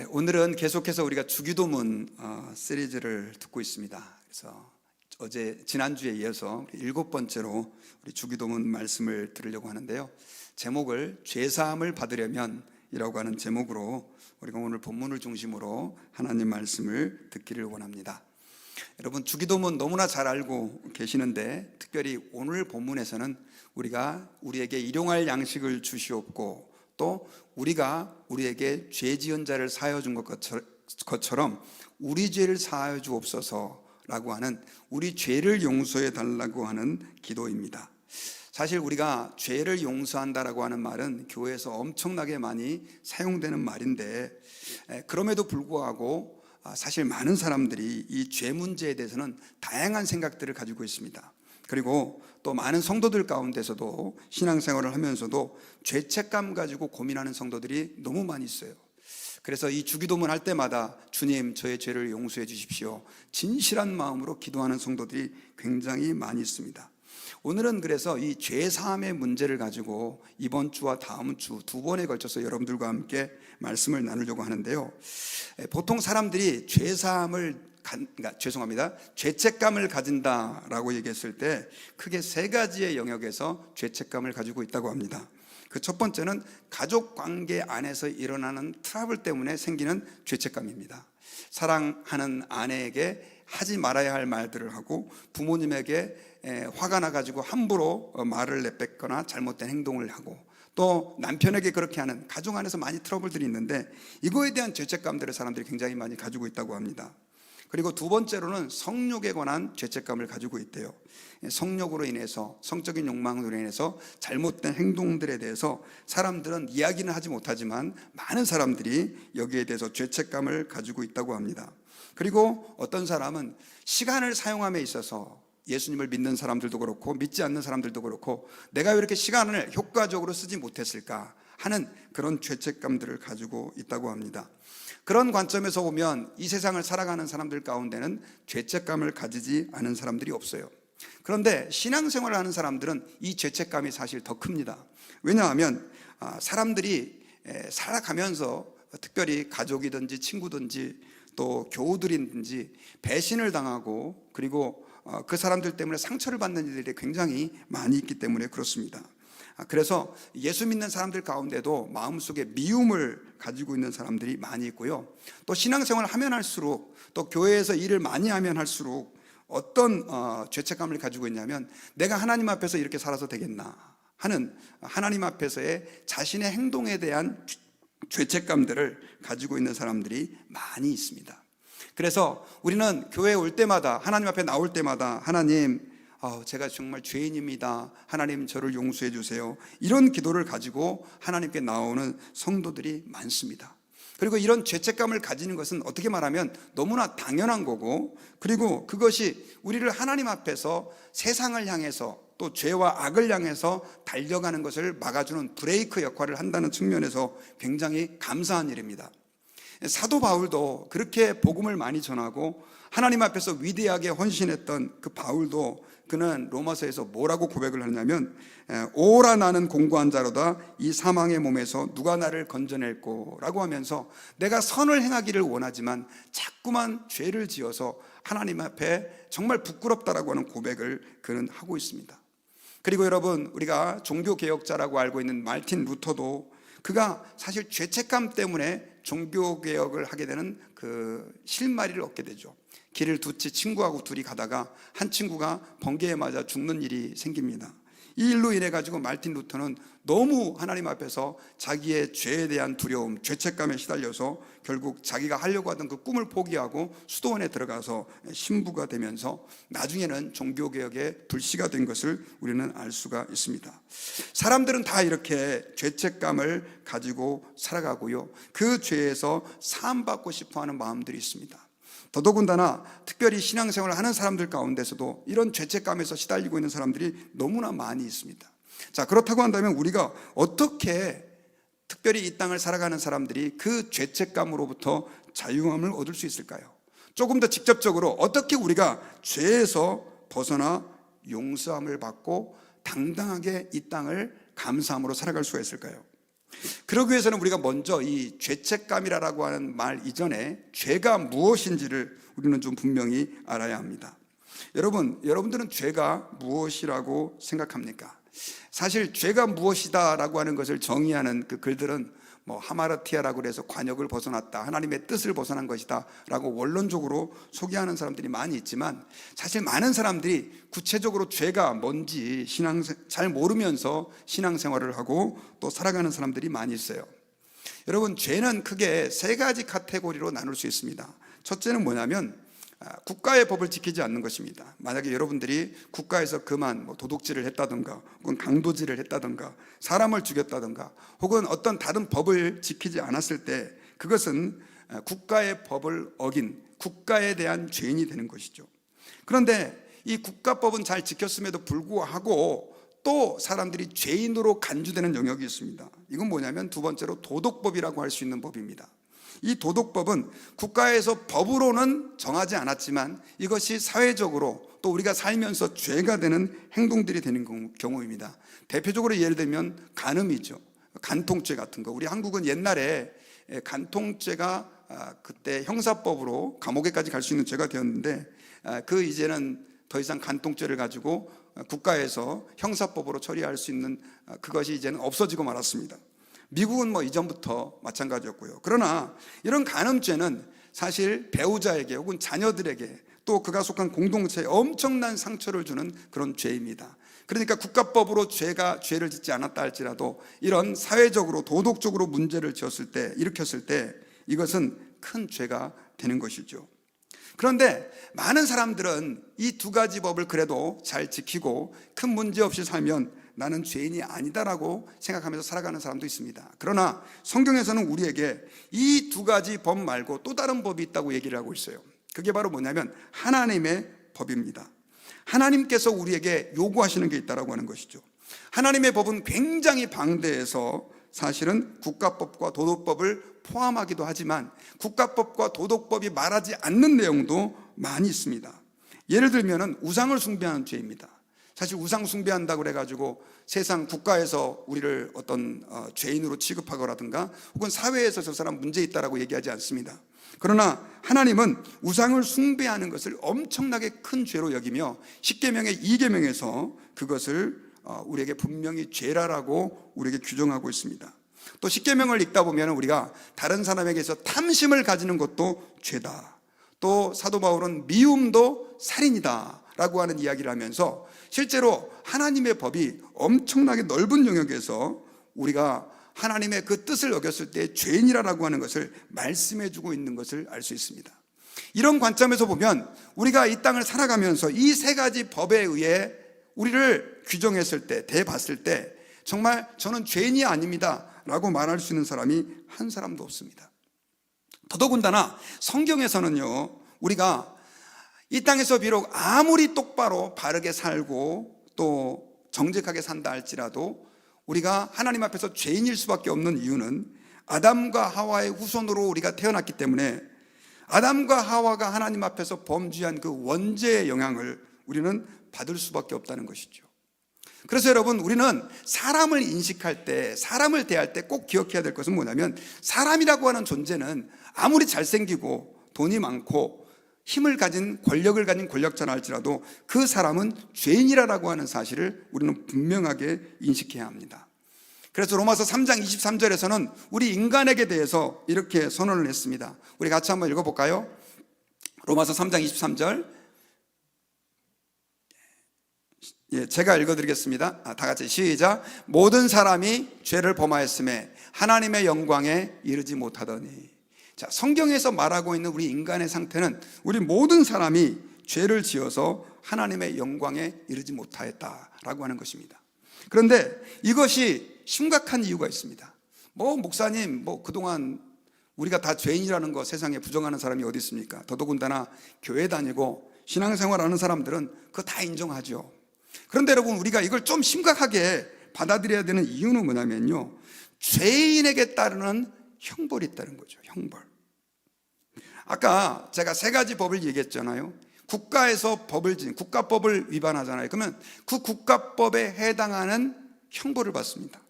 오늘은 계속해서 우리가 주기도문 시리즈를 듣고 있습니다. 그래서 지난주에 이어서 7번째로 우리 주기도문 말씀을 들으려고 하는데요. 제목을 죄사함을 받으려면 이라고 하는 제목으로 우리가 오늘 본문을 중심으로 하나님 말씀을 듣기를 원합니다. 여러분, 주기도문 너무나 잘 알고 계시는데 특별히 오늘 본문에서는 우리에게 일용할 양식을 주시옵고 또 우리가 우리에게 죄 지은 자를 사하여 준 것처럼 우리 죄를 사하여 주옵소서라고 하는, 우리 죄를 용서해 달라고 하는 기도입니다. 사실 우리가 죄를 용서한다라고 하는 말은 교회에서 엄청나게 많이 사용되는 말인데, 그럼에도 불구하고 사실 많은 사람들이 이 죄 문제에 대해서는 다양한 생각들을 가지고 있습니다. 그리고 또 많은 성도들 가운데서도 신앙생활을 하면서도 죄책감 가지고 고민하는 성도들이 너무 많이 있어요. 그래서 이 주기도문 할 때마다 주님, 저의 죄를 용서해 주십시오, 진실한 마음으로 기도하는 성도들이 굉장히 많이 있습니다. 오늘은 그래서 이 죄사함의 문제를 가지고 이번 주와 다음 주 두 번에 걸쳐서 여러분들과 함께 말씀을 나누려고 하는데요. 보통 사람들이 죄책감을 가진다라고 얘기했을 때 크게 세 가지의 영역에서 죄책감을 가지고 있다고 합니다. 그 첫 번째는 가족 관계 안에서 일어나는 트러블 때문에 생기는 죄책감입니다. 사랑하는 아내에게 하지 말아야 할 말들을 하고 부모님에게 화가 나가지고 함부로 말을 내뱉거나 잘못된 행동을 하고, 또 남편에게 그렇게 하는 가족 안에서 많이 트러블들이 있는데 이거에 대한 죄책감들을 사람들이 굉장히 많이 가지고 있다고 합니다. 그리고 두 번째로는 성욕에 관한 죄책감을 가지고 있대요. 성욕으로 인해서, 성적인 욕망으로 인해서 잘못된 행동들에 대해서 사람들은 이야기는 하지 못하지만 많은 사람들이 여기에 대해서 죄책감을 가지고 있다고 합니다. 그리고 어떤 사람은 시간을 사용함에 있어서, 예수님을 믿는 사람들도 그렇고 믿지 않는 사람들도 그렇고, 내가 왜 이렇게 시간을 효과적으로 쓰지 못했을까 하는 그런 죄책감들을 가지고 있다고 합니다. 그런 관점에서 보면 이 세상을 살아가는 사람들 가운데는 죄책감을 가지지 않은 사람들이 없어요. 그런데 신앙생활을 하는 사람들은 이 죄책감이 사실 더 큽니다. 왜냐하면 사람들이 살아가면서 특별히 가족이든지 친구든지 또 교우들이든지 배신을 당하고, 그리고 그 사람들 때문에 상처를 받는 일들이 굉장히 많이 있기 때문에 그렇습니다. 그래서 예수 믿는 사람들 가운데도 마음속에 미움을 가지고 있는 사람들이 많이 있고요. 또 신앙생활을 하면 할수록, 또 교회에서 일을 많이 하면 할수록 어떤 죄책감을 가지고 있냐면, 내가 하나님 앞에서 이렇게 살아서 되겠나 하는, 하나님 앞에서의 자신의 행동에 대한 죄책감들을 가지고 있는 사람들이 많이 있습니다. 그래서 우리는 교회에 올 때마다, 하나님 앞에 나올 때마다, 하나님, 제가 정말 죄인입니다, 하나님 저를 용서해 주세요, 이런 기도를 가지고 하나님께 나오는 성도들이 많습니다. 그리고 이런 죄책감을 가지는 것은 어떻게 말하면 너무나 당연한 거고, 그리고 그것이 우리를 하나님 앞에서 세상을 향해서 또 죄와 악을 향해서 달려가는 것을 막아주는 브레이크 역할을 한다는 측면에서 굉장히 감사한 일입니다. 사도 바울도 그렇게 복음을 많이 전하고 하나님 앞에서 위대하게 헌신했던 그 바울도, 그는 로마서에서 뭐라고 고백을 하냐면, 오라 나는 공고한 자로다, 이 사망의 몸에서 누가 나를 건져낼꼬 라고 하면서 내가 선을 행하기를 원하지만 자꾸만 죄를 지어서 하나님 앞에 정말 부끄럽다라고 하는 고백을 그는 하고 있습니다. 그리고 여러분, 우리가 종교개혁자라고 알고 있는 마르틴 루터도, 그가 사실 죄책감 때문에 종교개혁을 하게 되는 그 실마리를 얻게 되죠. 길을 두치 친구하고 둘이 가다가 한 친구가 번개에 맞아 죽는 일이 생깁니다. 이 일로 인해 가지고 마르틴 루터는 너무 하나님 앞에서 자기의 죄에 대한 두려움, 죄책감에 시달려서 결국 자기가 하려고 하던 그 꿈을 포기하고 수도원에 들어가서 신부가 되면서 나중에는 종교개혁의 불씨가 된 것을 우리는 알 수가 있습니다. 사람들은 다 이렇게 죄책감을 가지고 살아가고요, 그 죄에서 사함받고 싶어하는 마음들이 있습니다. 더더군다나 특별히 신앙생활을 하는 사람들 가운데서도 이런 죄책감에서 시달리고 있는 사람들이 너무나 많이 있습니다. 자, 그렇다고 한다면 우리가 어떻게, 특별히 이 땅을 살아가는 사람들이 그 죄책감으로부터 자유함을 얻을 수 있을까요? 조금 더 직접적으로 어떻게 우리가 죄에서 벗어나 용서함을 받고 당당하게 이 땅을 감사함으로 살아갈 수가 있을까요? 그러기 위해서는 우리가 먼저 이 죄책감이라고 하는 말 이전에 죄가 무엇인지를 우리는 좀 분명히 알아야 합니다. 여러분들은 죄가 무엇이라고 생각합니까? 사실 죄가 무엇이다라고 하는 것을 정의하는 그 글들은 하마르티아라고 해서 관역을 벗어났다, 하나님의 뜻을 벗어난 것이다 라고 원론적으로 소개하는 사람들이 많이 있지만, 사실 많은 사람들이 구체적으로 죄가 뭔지 잘 모르면서 신앙생활을 하고 또 살아가는 사람들이 많이 있어요. 여러분, 죄는 크게 세 가지 카테고리로 나눌 수 있습니다. 첫째는 뭐냐면 국가의 법을 지키지 않는 것입니다. 만약에 여러분들이 국가에서 도둑질을 했다든가, 혹은 강도질을 했다든가, 사람을 죽였다든가, 혹은 어떤 다른 법을 지키지 않았을 때 그것은 국가의 법을 어긴 국가에 대한 죄인이 되는 것이죠. 그런데 이 국가법은 잘 지켰음에도 불구하고 또 사람들이 죄인으로 간주되는 영역이 있습니다. 이건 뭐냐면 두 번째로 도덕법이라고 할 수 있는 법입니다. 이 도덕법은 국가에서 법으로는 정하지 않았지만 이것이 사회적으로 또 우리가 살면서 죄가 되는 행동들이 되는 경우입니다. 대표적으로 예를 들면 간음이죠. 간통죄 같은 거. 우리 한국은 옛날에 간통죄가 그때 형사법으로 감옥에까지 갈 수 있는 죄가 되었는데, 이제는 더 이상 간통죄를 가지고 국가에서 형사법으로 처리할 수 있는 그것이 이제는 없어지고 말았습니다. 미국은 이전부터 마찬가지였고요. 그러나 이런 간음죄는 사실 배우자에게 혹은 자녀들에게 또 그가 속한 공동체에 엄청난 상처를 주는 그런 죄입니다. 그러니까 국가법으로 죄를 짓지 않았다 할지라도 이런 사회적으로 도덕적으로 문제를 일으켰을 때 이것은 큰 죄가 되는 것이죠. 그런데 많은 사람들은 이 두 가지 법을 그래도 잘 지키고 큰 문제 없이 살면 나는 죄인이 아니다라고 생각하면서 살아가는 사람도 있습니다. 그러나 성경에서는 우리에게 이 두 가지 법 말고 또 다른 법이 있다고 얘기를 하고 있어요. 그게 바로 뭐냐면 하나님의 법입니다. 하나님께서 우리에게 요구하시는 게 있다라고 하는 것이죠. 하나님의 법은 굉장히 방대해서 사실은 국가법과 도덕법을 포함하기도 하지만 국가법과 도덕법이 말하지 않는 내용도 많이 있습니다. 예를 들면 우상을 숭배하는 죄입니다. 사실 우상 숭배한다고 그래가지고 세상 국가에서 우리를 어떤 죄인으로 취급하거라든가 혹은 사회에서 저 사람 문제 있다라고 얘기하지 않습니다. 그러나 하나님은 우상을 숭배하는 것을 엄청나게 큰 죄로 여기며 십계명의 2계명에서 그것을 우리에게 분명히 죄라라고 우리에게 규정하고 있습니다. 또 십계명을 읽다 보면 우리가 다른 사람에게서 탐심을 가지는 것도 죄다, 또 사도 바울은 미움도 살인이다 라고 하는 이야기를 하면서 실제로 하나님의 법이 엄청나게 넓은 영역에서 우리가 하나님의 그 뜻을 어겼을 때 죄인이라고 하는 것을 말씀해 주고 있는 것을 알 수 있습니다. 이런 관점에서 보면 우리가 이 땅을 살아가면서 이 세 가지 법에 의해 우리를 규정했을 때, 대봤을 때 정말 저는 죄인이 아닙니다 라고 말할 수 있는 사람이 한 사람도 없습니다. 더더군다나 성경에서는요, 우리가 이 땅에서 비록 아무리 똑바로 바르게 살고 또 정직하게 산다 할지라도 우리가 하나님 앞에서 죄인일 수밖에 없는 이유는 아담과 하와의 후손으로 우리가 태어났기 때문에 아담과 하와가 하나님 앞에서 범죄한 그 원죄의 영향을 우리는 받을 수밖에 없다는 것이죠. 그래서 여러분, 우리는 사람을 인식할 때, 사람을 대할 때 꼭 기억해야 될 것은 뭐냐면 사람이라고 하는 존재는 아무리 잘생기고 돈이 많고 힘을 가진 권력을 가진 권력자라 할지라도 그 사람은 죄인이라고 하는 사실을 우리는 분명하게 인식해야 합니다. 그래서 로마서 3장 23절에서는 우리 인간에게 대해서 이렇게 선언을 했습니다. 우리 같이 한번 읽어볼까요? 로마서 3장 23절. 제가 읽어드리겠습니다. 다 같이 시작. 모든 사람이 죄를 범하였음에 하나님의 영광에 이르지 못하더니. 자, 성경에서 말하고 있는 우리 인간의 상태는 우리 모든 사람이 죄를 지어서 하나님의 영광에 이르지 못하였다라고 하는 것입니다. 그런데 이것이 심각한 이유가 있습니다. 목사님, 그동안 우리가 다 죄인이라는 거 세상에 부정하는 사람이 어디 있습니까? 더더군다나 교회 다니고 신앙생활하는 사람들은 그거 다 인정하죠. 그런데 여러분, 우리가 이걸 좀 심각하게 받아들여야 되는 이유는 뭐냐면요, 죄인에게 따르는 형벌이 있다는 거죠. 형벌. 아까 제가 세 가지 법을 얘기했잖아요. 국가에서 국가법을 위반하잖아요. 그러면 그 국가법에 해당하는 형벌을 받습니다.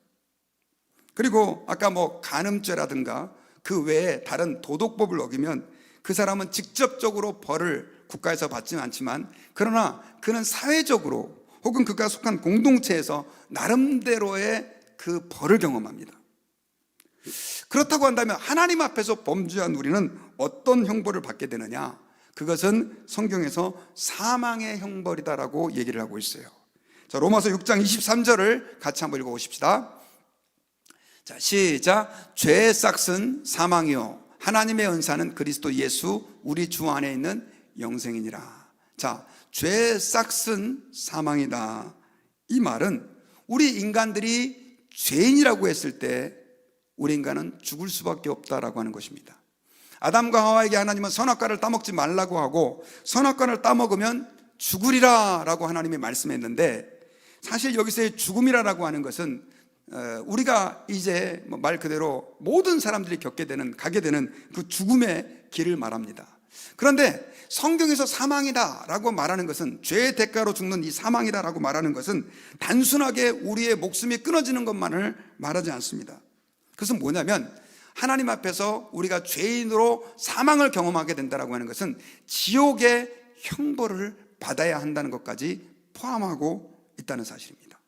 그리고 아까 간음죄라든가 그 외에 다른 도덕법을 어기면 그 사람은 직접적으로 벌을 국가에서 받지는 않지만, 그러나 그는 사회적으로 혹은 그가 속한 공동체에서 나름대로의 그 벌을 경험합니다. 그렇다고 한다면 하나님 앞에서 범죄한 우리는 어떤 형벌을 받게 되느냐? 그것은 성경에서 사망의 형벌이다라고 얘기를 하고 있어요. 자, 로마서 6장 23절을 같이 한번 읽어보십시다. 자, 시작. 죄의 싹은 사망이요 하나님의 은사는 그리스도 예수 우리 주 안에 있는 영생이니라. 자, 죄의 싹은 사망이다. 이 말은 우리 인간들이 죄인이라고 했을 때 우리 인간은 죽을 수밖에 없다라고 하는 것입니다. 아담과 하와에게 하나님은 선악과를 따먹지 말라고 하고 선악과를 따먹으면 죽으리라 라고 하나님이 말씀했는데, 사실 여기서의 죽음이라고 하는 것은 우리가 이제 말 그대로 모든 사람들이 가게 되는 그 죽음의 길을 말합니다. 그런데 성경에서 사망이다 라고 말하는 것은, 죄의 대가로 죽는 이 사망이다 라고 말하는 것은 단순하게 우리의 목숨이 끊어지는 것만을 말하지 않습니다. 그것은 뭐냐면, 하나님 앞에서 우리가 죄인으로 사망을 경험하게 된다라고 하는 것은 지옥의 형벌을 받아야 한다는 것까지 포함하고 있다는 사실입니다.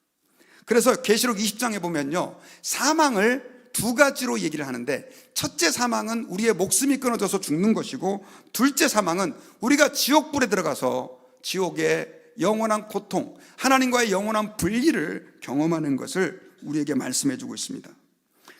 그래서 계시록 20장에 보면요, 사망을 두 가지로 얘기를 하는데, 첫째 사망은 우리의 목숨이 끊어져서 죽는 것이고, 둘째 사망은 우리가 지옥불에 들어가서 지옥의 영원한 고통, 하나님과의 영원한 분리를 경험하는 것을 우리에게 말씀해 주고 있습니다.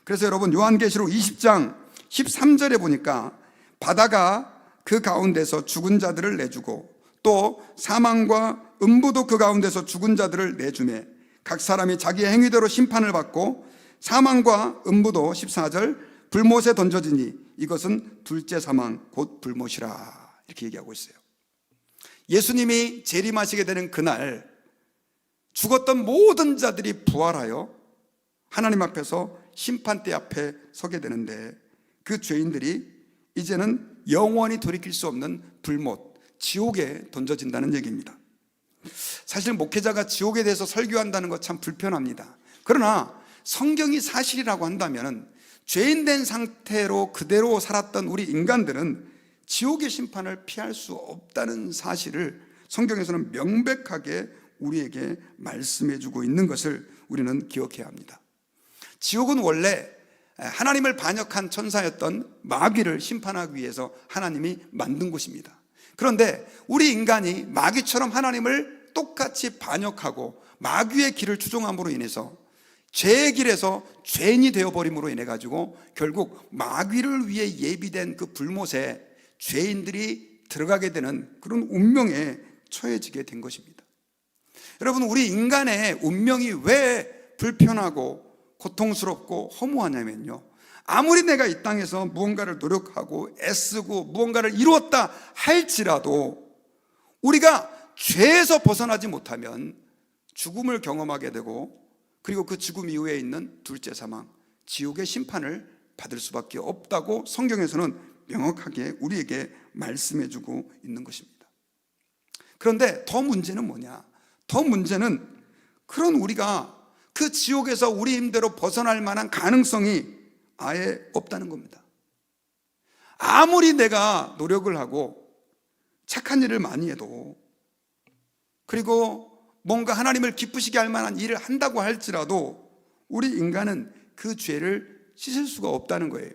그래서 여러분, 요한계시록 20장 13절에 보니까 바다가 그 가운데서 죽은 자들을 내주고 또 사망과 음부도 그 가운데서 죽은 자들을 내주매 각 사람이 자기의 행위대로 심판을 받고 사망과 음부도 14절 불못에 던져지니 이것은 둘째 사망 곧 불못이라, 이렇게 얘기하고 있어요. 예수님이 재림하시게 되는 그날 죽었던 모든 자들이 부활하여 하나님 앞에서 심판대 앞에 서게 되는데, 그 죄인들이 이제는 영원히 돌이킬 수 없는 불못, 지옥에 던져진다는 얘기입니다. 사실 목회자가 지옥에 대해서 설교한다는 것 참 불편합니다. 그러나 성경이 사실이라고 한다면 죄인 된 상태로 그대로 살았던 우리 인간들은 지옥의 심판을 피할 수 없다는 사실을 성경에서는 명백하게 우리에게 말씀해 주고 있는 것을 우리는 기억해야 합니다. 지옥은 원래 하나님을 반역한 천사였던 마귀를 심판하기 위해서 하나님이 만든 곳입니다. 그런데 우리 인간이 마귀처럼 하나님을 똑같이 반역하고 마귀의 길을 추종함으로 인해서 죄의 길에서 죄인이 되어버림으로 인해 가지고 결국 마귀를 위해 예비된 그 불못에 죄인들이 들어가게 되는 그런 운명에 처해지게 된 것입니다. 여러분, 우리 인간의 운명이 왜 불편하고 고통스럽고 허무하냐면요, 아무리 내가 이 땅에서 무언가를 노력하고 애쓰고 무언가를 이루었다 할지라도 우리가 죄에서 벗어나지 못하면 죽음을 경험하게 되고, 그리고 그 죽음 이후에 있는 둘째 사망, 지옥의 심판을 받을 수밖에 없다고 성경에서는 명확하게 우리에게 말씀해주고 있는 것입니다. 그런데 더 문제는 뭐냐? 더 문제는 그런 우리가 그 지옥에서 우리 힘대로 벗어날 만한 가능성이 아예 없다는 겁니다. 아무리 내가 노력을 하고 착한 일을 많이 해도, 그리고 뭔가 하나님을 기쁘시게 할 만한 일을 한다고 할지라도 우리 인간은 그 죄를 씻을 수가 없다는 거예요.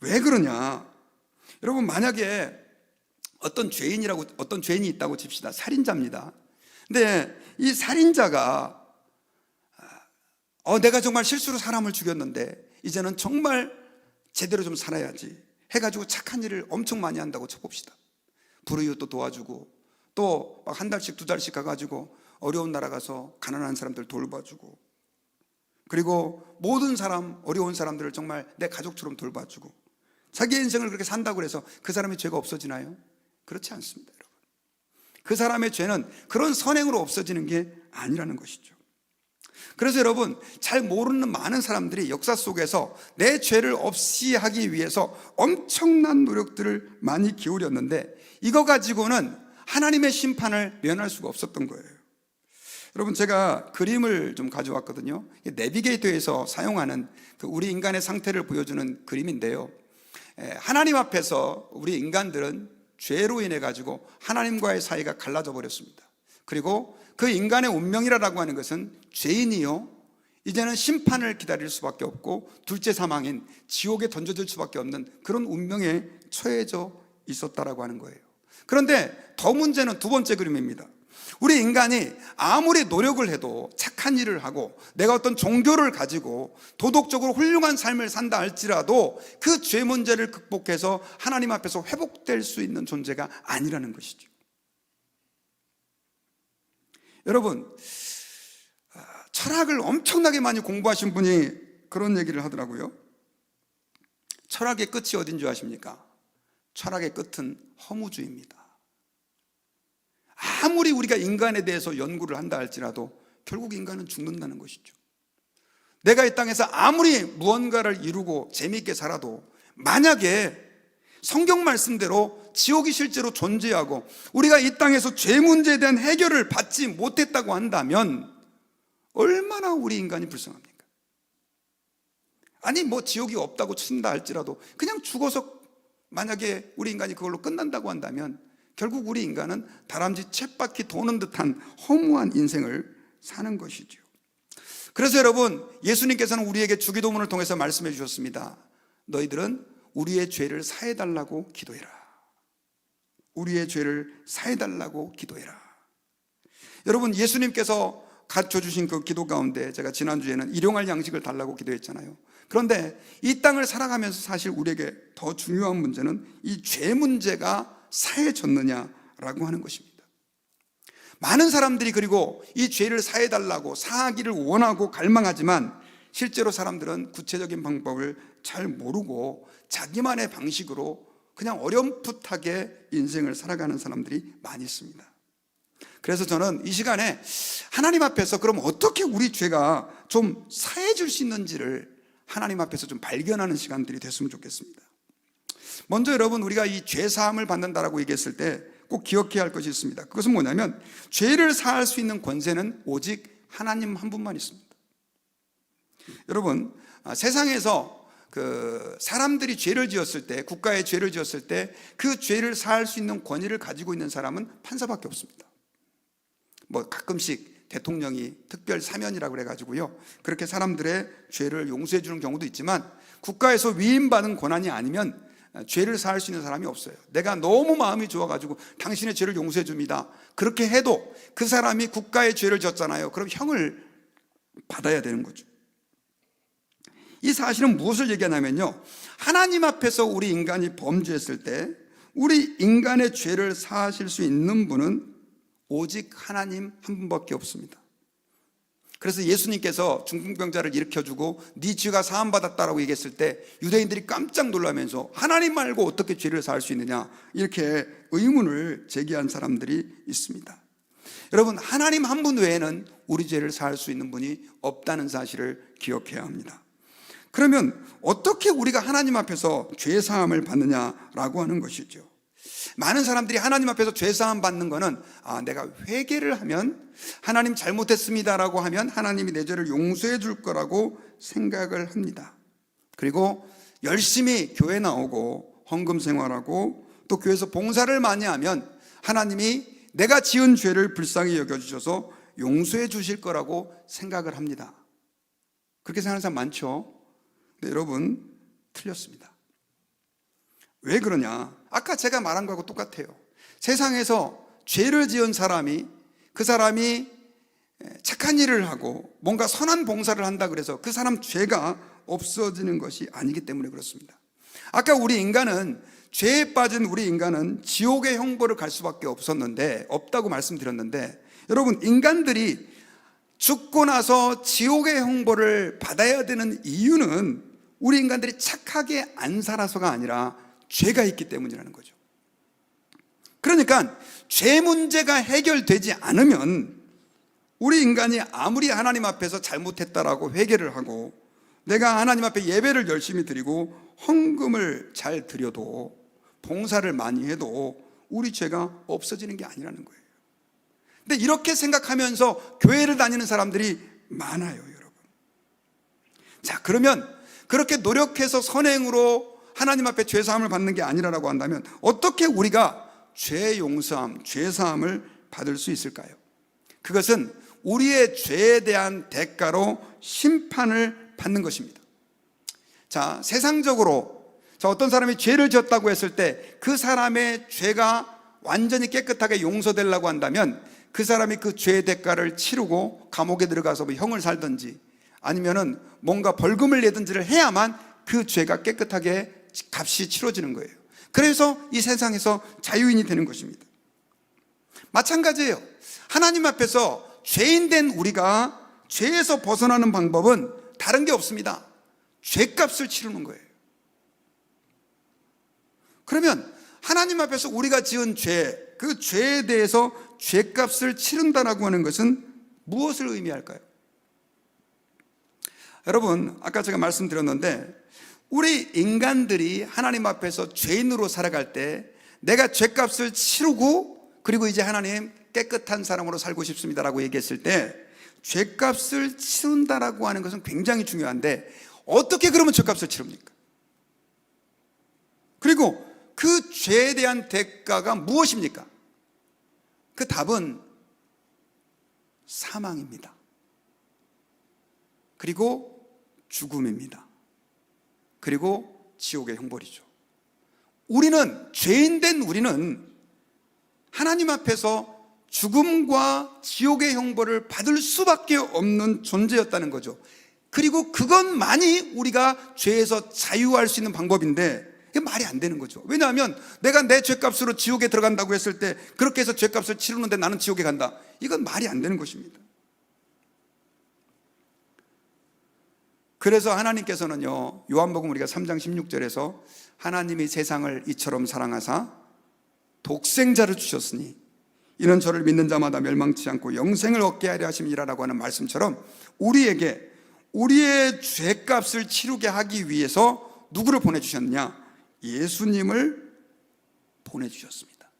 왜 그러냐? 여러분, 만약에 어떤 죄인이 있다고 칩시다. 살인자입니다. 근데 이 살인자가 내가 정말 실수로 사람을 죽였는데 이제는 정말 제대로 좀 살아야지 해가지고 착한 일을 엄청 많이 한다고 쳐봅시다. 불우이웃도 도와주고 또 막 한 달씩 두 달씩 가가지고 어려운 나라 가서 가난한 사람들 돌봐주고, 그리고 모든 사람, 어려운 사람들을 정말 내 가족처럼 돌봐주고 자기 인생을 그렇게 산다고 해서 그 사람의 죄가 없어지나요? 그렇지 않습니다, 여러분. 그 사람의 죄는 그런 선행으로 없어지는 게 아니라는 것이죠. 그래서 여러분, 잘 모르는 많은 사람들이 역사 속에서 내 죄를 없이 하기 위해서 엄청난 노력들을 많이 기울였는데 이거 가지고는 하나님의 심판을 면할 수가 없었던 거예요. 여러분, 제가 그림을 좀 가져왔거든요. 내비게이터에서 사용하는 그 우리 인간의 상태를 보여주는 그림인데요. 하나님 앞에서 우리 인간들은 죄로 인해 가지고 하나님과의 사이가 갈라져 버렸습니다. 그리고 그 인간의 운명이라고 하는 것은 죄인이요, 이제는 심판을 기다릴 수밖에 없고 둘째 사망인 지옥에 던져질 수밖에 없는 그런 운명에 처해져 있었다라고 하는 거예요. 그런데 더 문제는 두 번째 그림입니다. 우리 인간이 아무리 노력을 해도, 착한 일을 하고 내가 어떤 종교를 가지고 도덕적으로 훌륭한 삶을 산다 할지라도 그 죄 문제를 극복해서 하나님 앞에서 회복될 수 있는 존재가 아니라는 것이죠. 여러분, 철학을 엄청나게 많이 공부하신 분이 그런 얘기를 하더라고요. 철학의 끝이 어딘 줄 아십니까? 철학의 끝은 허무주의입니다. 아무리 우리가 인간에 대해서 연구를 한다 할지라도 결국 인간은 죽는다는 것이죠. 내가 이 땅에서 아무리 무언가를 이루고 재미있게 살아도 만약에 성경 말씀대로 지옥이 실제로 존재하고 우리가 이 땅에서 죄 문제에 대한 해결을 받지 못했다고 한다면 얼마나 우리 인간이 불쌍합니까? 아니 뭐 지옥이 없다고 친다 할지라도 그냥 죽어서 만약에 우리 인간이 그걸로 끝난다고 한다면 결국 우리 인간은 다람쥐 쳇바퀴 도는 듯한 허무한 인생을 사는 것이죠. 그래서 여러분, 예수님께서는 우리에게 주기도문을 통해서 말씀해 주셨습니다. 너희들은 우리의 죄를 사해달라고 기도해라. 우리의 죄를 사해달라고 기도해라. 여러분, 예수님께서 가르쳐주신 그 기도 가운데 제가 지난주에는 일용할 양식을 달라고 기도했잖아요. 그런데 이 땅을 살아가면서 사실 우리에게 더 중요한 문제는 이 죄 문제가 사해졌느냐라고 하는 것입니다. 많은 사람들이 그리고 이 죄를 사해달라고 사하기를 원하고 갈망하지만 실제로 사람들은 구체적인 방법을 잘 모르고 자기만의 방식으로 그냥 어렴풋하게 인생을 살아가는 사람들이 많이 있습니다. 그래서 저는 이 시간에 하나님 앞에서 그럼 어떻게 우리 죄가 좀 사해질 수 있는지를 하나님 앞에서 좀 발견하는 시간들이 됐으면 좋겠습니다. 먼저 여러분, 우리가 이 죄 사함을 받는다라고 얘기했을 때 꼭 기억해야 할 것이 있습니다. 그것은 뭐냐면 죄를 사할 수 있는 권세는 오직 하나님 한 분만 있습니다. 여러분, 세상에서 그 사람들이 죄를 지었을 때, 국가에 죄를 지었을 때 그 죄를 사할 수 있는 권위를 가지고 있는 사람은 판사밖에 없습니다. 뭐 가끔씩 대통령이 특별 사면이라고 그래가지고요, 그렇게 사람들의 죄를 용서해 주는 경우도 있지만 국가에서 위임받은 권한이 아니면 죄를 사할 수 있는 사람이 없어요. 내가 너무 마음이 좋아가지고 당신의 죄를 용서해 줍니다. 그렇게 해도 그 사람이 국가의 죄를 졌잖아요. 그럼 형을 받아야 되는 거죠. 이 사실은 무엇을 얘기하냐면요, 하나님 앞에서 우리 인간이 범죄했을 때 우리 인간의 죄를 사하실 수 있는 분은 오직 하나님 한 분밖에 없습니다. 그래서 예수님께서 중풍병자를 일으켜주고 네 죄가 사함받았다라고 얘기했을 때 유대인들이 깜짝 놀라면서 하나님 말고 어떻게 죄를 사할 수 있느냐, 이렇게 의문을 제기한 사람들이 있습니다. 여러분, 하나님 한 분 외에는 우리 죄를 사할 수 있는 분이 없다는 사실을 기억해야 합니다. 그러면 어떻게 우리가 하나님 앞에서 죄 사함을 받느냐라고 하는 것이죠. 많은 사람들이 하나님 앞에서 죄 사함 받는 거는 내가 회개를 하면, 하나님 잘못했습니다라고 하면 하나님이 내 죄를 용서해 줄 거라고 생각을 합니다. 그리고 열심히 교회 나오고 헌금 생활하고 또 교회에서 봉사를 많이 하면 하나님이 내가 지은 죄를 불쌍히 여겨주셔서 용서해 주실 거라고 생각을 합니다. 그렇게 생각하는 사람 많죠? 근데 여러분, 틀렸습니다. 왜 그러냐? 아까 제가 말한 거하고 똑같아요. 세상에서 죄를 지은 사람이, 그 사람이 착한 일을 하고 뭔가 선한 봉사를 한다 그래서 그 사람 죄가 없어지는 것이 아니기 때문에 그렇습니다. 아까 우리 인간은, 죄에 빠진 우리 인간은 지옥의 형벌을 갈 수밖에 없다고 말씀드렸는데, 여러분, 인간들이 죽고 나서 지옥의 형벌을 받아야 되는 이유는 우리 인간들이 착하게 안 살아서가 아니라 죄가 있기 때문이라는 거죠. 그러니까 죄 문제가 해결되지 않으면 우리 인간이 아무리 하나님 앞에서 잘못했다라고 회개를 하고 내가 하나님 앞에 예배를 열심히 드리고 헌금을 잘 드려도 봉사를 많이 해도 우리 죄가 없어지는 게 아니라는 거예요. 근데 이렇게 생각하면서 교회를 다니는 사람들이 많아요, 여러분. 자, 그러면 그렇게 노력해서 선행으로 하나님 앞에 죄사함을 받는 게 아니라고 한다면 어떻게 우리가 죄 용서함, 죄사함을 받을 수 있을까요? 그것은 우리의 죄에 대한 대가로 심판을 받는 것입니다. 자, 세상적으로 어떤 사람이 죄를 지었다고 했을 때 그 사람의 죄가 완전히 깨끗하게 용서되려고 한다면 그 사람이 그 죄의 대가를 치르고 감옥에 들어가서 뭐 형을 살든지 아니면은 뭔가 벌금을 내든지를 해야만 그 죄가 깨끗하게 값이 치러지는 거예요. 그래서 이 세상에서 자유인이 되는 것입니다. 마찬가지예요. 하나님 앞에서 죄인 된 우리가 죄에서 벗어나는 방법은 다른 게 없습니다. 죄값을 치르는 거예요. 그러면 하나님 앞에서 우리가 지은 죄, 그 죄에 대해서 죄값을 치른다라고 하는 것은 무엇을 의미할까요? 여러분, 아까 제가 말씀드렸는데 우리 인간들이 하나님 앞에서 죄인으로 살아갈 때 내가 죄값을 치르고 그리고 이제 하나님 깨끗한 사람으로 살고 싶습니다라고 얘기했을 때 죄값을 치른다라고 하는 것은 굉장히 중요한데 어떻게 그러면 죄값을 치릅니까? 그리고 그 죄에 대한 대가가 무엇입니까? 그 답은 사망입니다. 그리고 죽음입니다. 그리고 지옥의 형벌이죠. 우리는, 죄인 된 우리는 하나님 앞에서 죽음과 지옥의 형벌을 받을 수밖에 없는 존재였다는 거죠. 그리고 그것만이 우리가 죄에서 자유할 수 있는 방법인데 이게 말이 안 되는 거죠. 왜냐하면 내가 내 죄값으로 지옥에 들어간다고 했을 때 그렇게 해서 죄값을 치르는데 나는 지옥에 간다. 이건 말이 안 되는 것입니다. 그래서 하나님께서는요, 요한복음 우리가 3장 16절에서 하나님이 세상을 이처럼 사랑하사 독생자를 주셨으니 이는 저를 믿는 자마다 멸망치 않고 영생을 얻게 하려 하심이라라고 하는 말씀처럼 우리에게 우리의 죄값을 치르게 하기 위해서 누구를 보내주셨느냐? 예수님을 보내주셨습니다.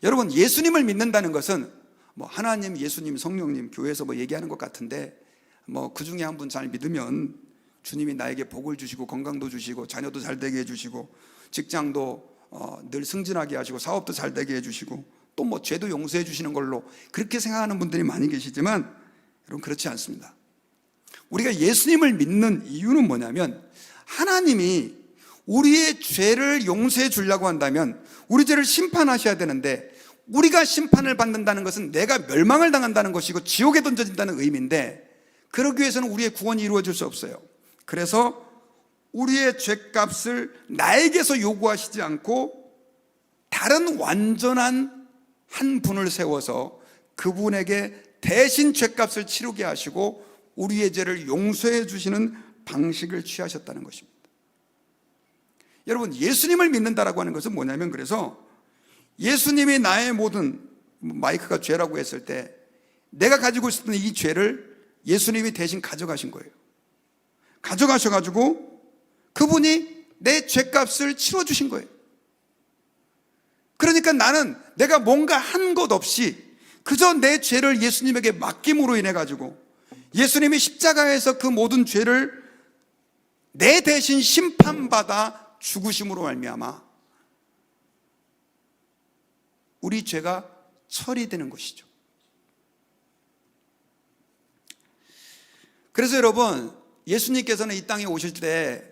여러분, 예수님을 믿는다는 것은 뭐 하나님, 예수님, 성령님, 교회에서 뭐 얘기하는 것 같은데 뭐 그 중에 한 분 잘 믿으면 주님이 나에게 복을 주시고 건강도 주시고 자녀도 잘 되게 해주시고 직장도 늘 승진하게 하시고 사업도 잘 되게 해주시고 또 뭐 죄도 용서해 주시는 걸로 그렇게 생각하는 분들이 많이 계시지만 여러분, 그렇지 않습니다. 우리가 예수님을 믿는 이유는 뭐냐면 하나님이 우리의 죄를 용서해 주려고 한다면 우리 죄를 심판하셔야 되는데 우리가 심판을 받는다는 것은 내가 멸망을 당한다는 것이고 지옥에 던져진다는 의미인데 그러기 위해서는 우리의 구원이 이루어질 수 없어요. 그래서 우리의 죄값을 나에게서 요구하시지 않고 다른 완전한 한 분을 세워서 그분에게 대신 죄값을 치르게 하시고 우리의 죄를 용서해 주시는 방식을 취하셨다는 것입니다. 여러분, 예수님을 믿는다라고 하는 것은 뭐냐면 그래서 예수님이 나의 모든, 마이크가 죄라고 했을 때 내가 가지고 있었던 이 죄를 예수님이 대신 가져가신 거예요. 가져가셔가지고 그분이 내 죄값을 치러주신 거예요. 그러니까 나는 내가 뭔가 한 것 없이 그저 내 죄를 예수님에게 맡김으로 인해 가지고 예수님이 십자가에서 그 모든 죄를 내 대신 심판받아 죽으심으로 말미암아 우리 죄가 처리되는 것이죠. 그래서 여러분, 예수님께서는 이 땅에 오실 때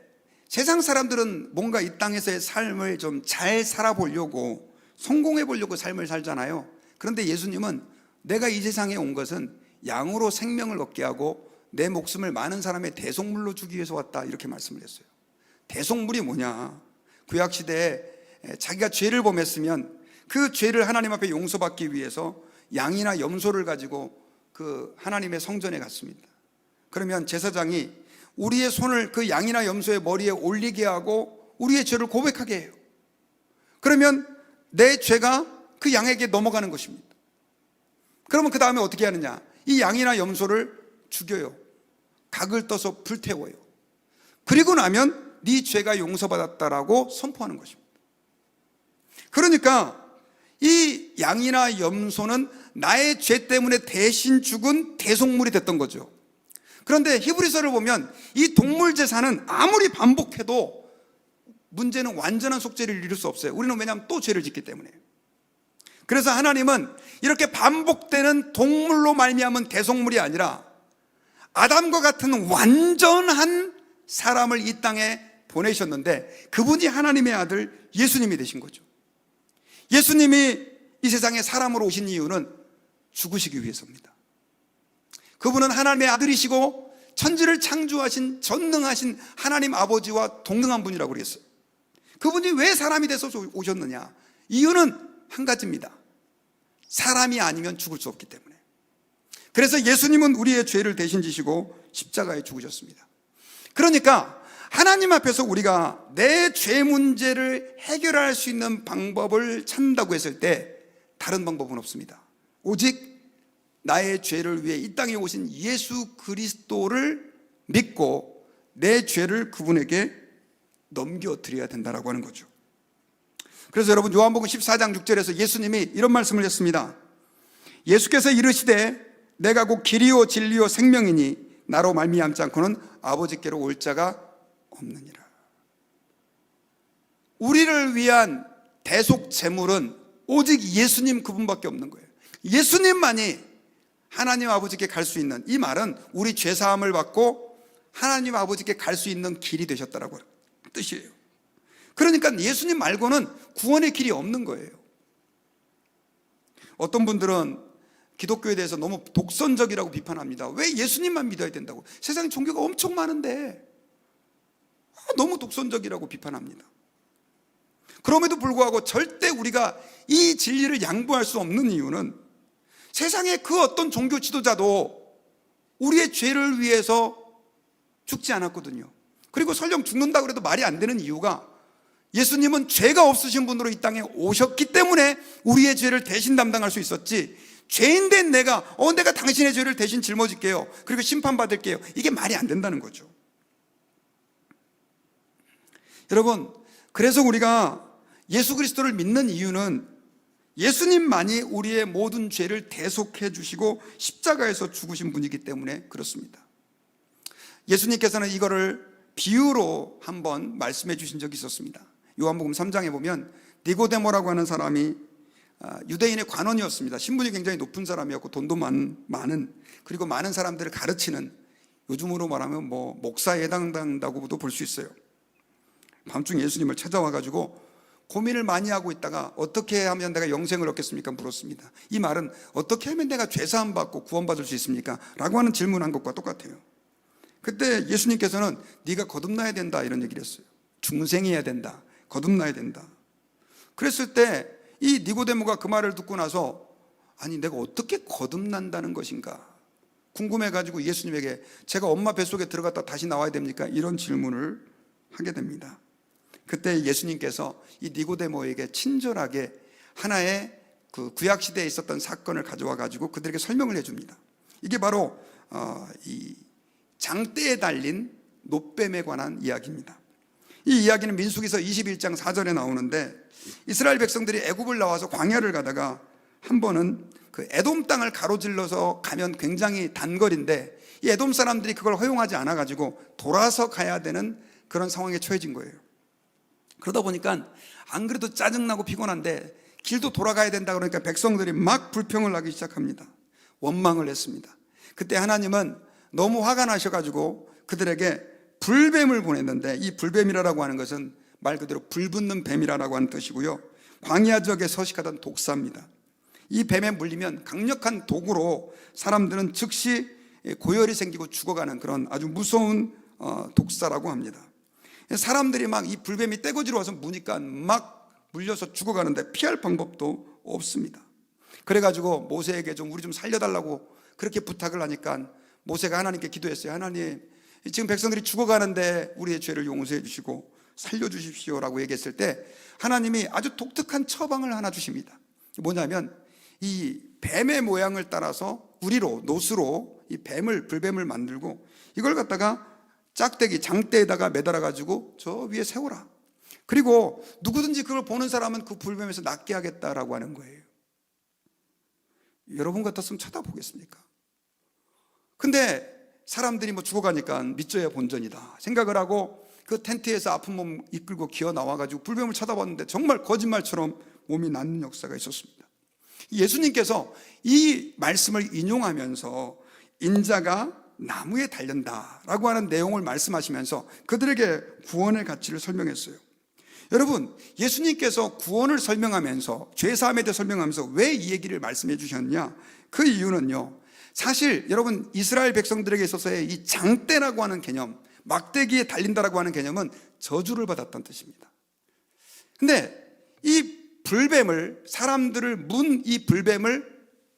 세상 사람들은 뭔가 이 땅에서의 삶을 좀 잘 살아보려고 성공해 보려고 삶을 살잖아요. 그런데 예수님은 내가 이 세상에 온 것은 양으로 생명을 얻게 하고 내 목숨을 많은 사람의 대속물로 주기 위해서 왔다, 이렇게 말씀을 했어요. 대속물이 뭐냐? 구약시대에 자기가 죄를 범했으면 그 죄를 하나님 앞에 용서받기 위해서 양이나 염소를 가지고 그 하나님의 성전에 갔습니다. 그러면 제사장이 우리의 손을 그 양이나 염소의 머리에 올리게 하고 우리의 죄를 고백하게 해요. 그러면 내 죄가 그 양에게 넘어가는 것입니다. 그러면 그 다음에 어떻게 하느냐? 이 양이나 염소를 죽여요. 각을 떠서 불태워요. 그리고 나면 네 죄가 용서받았다라고 선포하는 것입니다. 그러니까 이 양이나 염소는 나의 죄 때문에 대신 죽은 대속물이 됐던 거죠. 그런데 히브리서를 보면 이 동물 제사는 아무리 반복해도 문제는 완전한 속죄를 이룰 수 없어요. 우리는 왜냐하면 또 죄를 짓기 때문에. 그래서 하나님은 이렇게 반복되는 동물로 말미암은 대속물이 아니라 아담과 같은 완전한 사람을 이 땅에 보내셨는데, 그분이 하나님의 아들 예수님이 되신 거죠. 예수님이 이 세상에 사람으로 오신 이유는 죽으시기 위해서입니다. 그분은 하나님의 아들이시고 천지를 창조하신 전능하신 하나님 아버지와 동등한 분이라고 그랬어요. 그분이 왜 사람이 돼서 오셨느냐? 이유는 한 가지입니다. 사람이 아니면 죽을 수 없기 때문에. 그래서 예수님은 우리의 죄를 대신 지시고 십자가에 죽으셨습니다. 그러니까 하나님 앞에서 우리가 내 죄 문제를 해결할 수 있는 방법을 찾는다고 했을 때 다른 방법은 없습니다. 오직 나의 죄를 위해 이 땅에 오신 예수 그리스도를 믿고 내 죄를 그분에게 넘겨드려야 된다라고 하는 거죠. 그래서 여러분, 요한복음 14장 6절에서 예수님이 이런 말씀을 했습니다. 예수께서 이르시되 내가 곧 길이요 진리요 생명이니 나로 말미암지 않고는 아버지께로 올 자가 없느니라. 우리를 위한 대속 제물은 오직 예수님 그분밖에 없는 거예요. 예수님만이 하나님 아버지께 갈 수 있는, 이 말은 우리 죄사함을 받고 하나님 아버지께 갈 수 있는 길이 되셨다라고 뜻이에요. 그러니까 예수님 말고는 구원의 길이 없는 거예요. 어떤 분들은 기독교에 대해서 너무 독선적이라고 비판합니다. 왜 예수님만 믿어야 된다고? 세상에 종교가 엄청 많은데 너무 독선적이라고 비판합니다. 그럼에도 불구하고 절대 우리가 이 진리를 양보할 수 없는 이유는 세상의 그 어떤 종교 지도자도 우리의 죄를 위해서 죽지 않았거든요. 그리고 설령 죽는다고 해도 말이 안 되는 이유가 예수님은 죄가 없으신 분으로 이 땅에 오셨기 때문에 우리의 죄를 대신 담당할 수 있었지, 죄인된 내가 당신의 죄를 대신 짊어질게요, 그리고 심판받을게요, 이게 말이 안 된다는 거죠. 여러분, 그래서 우리가 예수 그리스도를 믿는 이유는 예수님만이 우리의 모든 죄를 대속해 주시고 십자가에서 죽으신 분이기 때문에 그렇습니다. 예수님께서는 이거를 비유로 한번 말씀해 주신 적이 있었습니다. 요한복음 3장에 보면 니고데모라고 하는 사람이 유대인의 관원이었습니다. 신분이 굉장히 높은 사람이었고 돈도 많은, 그리고 많은 사람들을 가르치는, 요즘으로 말하면 목사에 해당한다고도 볼 수 있어요. 밤중 예수님을 찾아와가지고 고민을 많이 하고 있다가 어떻게 하면 내가 영생을 얻겠습니까? 물었습니다. 이 말은 어떻게 하면 내가 죄사함 받고 구원받을 수 있습니까? 라고 하는 질문한 것과 똑같아요. 그때 예수님께서는 네가 거듭나야 된다 이런 얘기를 했어요. 중생해야 된다, 거듭나야 된다. 그랬을 때 이 니고데모가 그 말을 듣고 나서 아니 내가 어떻게 거듭난다는 것인가 궁금해가지고 예수님에게 제가 엄마 뱃속에 들어갔다 다시 나와야 됩니까? 이런 질문을 하게 됩니다. 그때 예수님께서 이 니고데모에게 친절하게 하나의 그 구약시대에 있었던 사건을 가져와 가지고 그들에게 설명을 해줍니다. 이게 바로 이 장대에 달린 놋뱀에 관한 이야기입니다. 이 이야기는 민수기서 21장 4절에 나오는데, 이스라엘 백성들이 애굽을 나와서 광야를 가다가 한 번은 그 에돔 땅을 가로질러서 가면 굉장히 단거리인데 이 에돔 사람들이 그걸 허용하지 않아 가지고 돌아서 가야 되는 그런 상황에 처해진 거예요. 그러다 보니까 안 그래도 짜증나고 피곤한데 길도 돌아가야 된다 그러니까 백성들이 막 불평을 하기 시작합니다. 원망을 했습니다. 그때 하나님은 너무 화가 나셔가지고 그들에게 불뱀을 보냈는데, 이 불뱀이라고 하는 것은 말 그대로 불붙는 뱀이라고 하는 뜻이고요, 광야 지역에 서식하던 독사입니다. 이 뱀에 물리면 강력한 독으로 사람들은 즉시 고열이 생기고 죽어가는 그런 아주 무서운 독사라고 합니다. 사람들이 막 이 불뱀이 떼거지로 와서 무니까 막 물려서 죽어가는데 피할 방법도 없습니다. 그래가지고 모세에게 우리 좀 살려달라고 그렇게 부탁을 하니까 모세가 하나님께 기도했어요. 하나님, 지금 백성들이 죽어가는데 우리의 죄를 용서해 주시고 살려주십시오라고 얘기했을 때 하나님이 아주 독특한 처방을 하나 주십니다. 뭐냐면 이 뱀의 모양을 따라서 우리로, 놋으로 이 불뱀을 만들고 이걸 갖다가 짝대기, 장대에다가 매달아 가지고 저 위에 세워라. 그리고 누구든지 그걸 보는 사람은 그 불뱀에서 낫게 하겠다라고 하는 거예요. 여러분 같았으면 쳐다보겠습니까? 근데 사람들이 뭐 죽어가니까 믿져야 본전이다 생각을 하고 그 텐트에서 아픈 몸 이끌고 기어 나와가지고 불뱀을 쳐다봤는데 정말 거짓말처럼 몸이 낫는 역사가 있었습니다. 예수님께서 이 말씀을 인용하면서 인자가 나무에 달린다라고 하는 내용을 말씀하시면서 그들에게 구원의 가치를 설명했어요. 여러분, 예수님께서 구원을 설명하면서 죄사함에 대해 설명하면서 왜 이 얘기를 말씀해 주셨냐? 그 이유는요, 사실 여러분 이스라엘 백성들에게 있어서의 이 장대라고 하는 개념, 막대기에 달린다라고 하는 개념은 저주를 받았다는 뜻입니다. 근데 이 불뱀을, 사람들을 문 이 불뱀을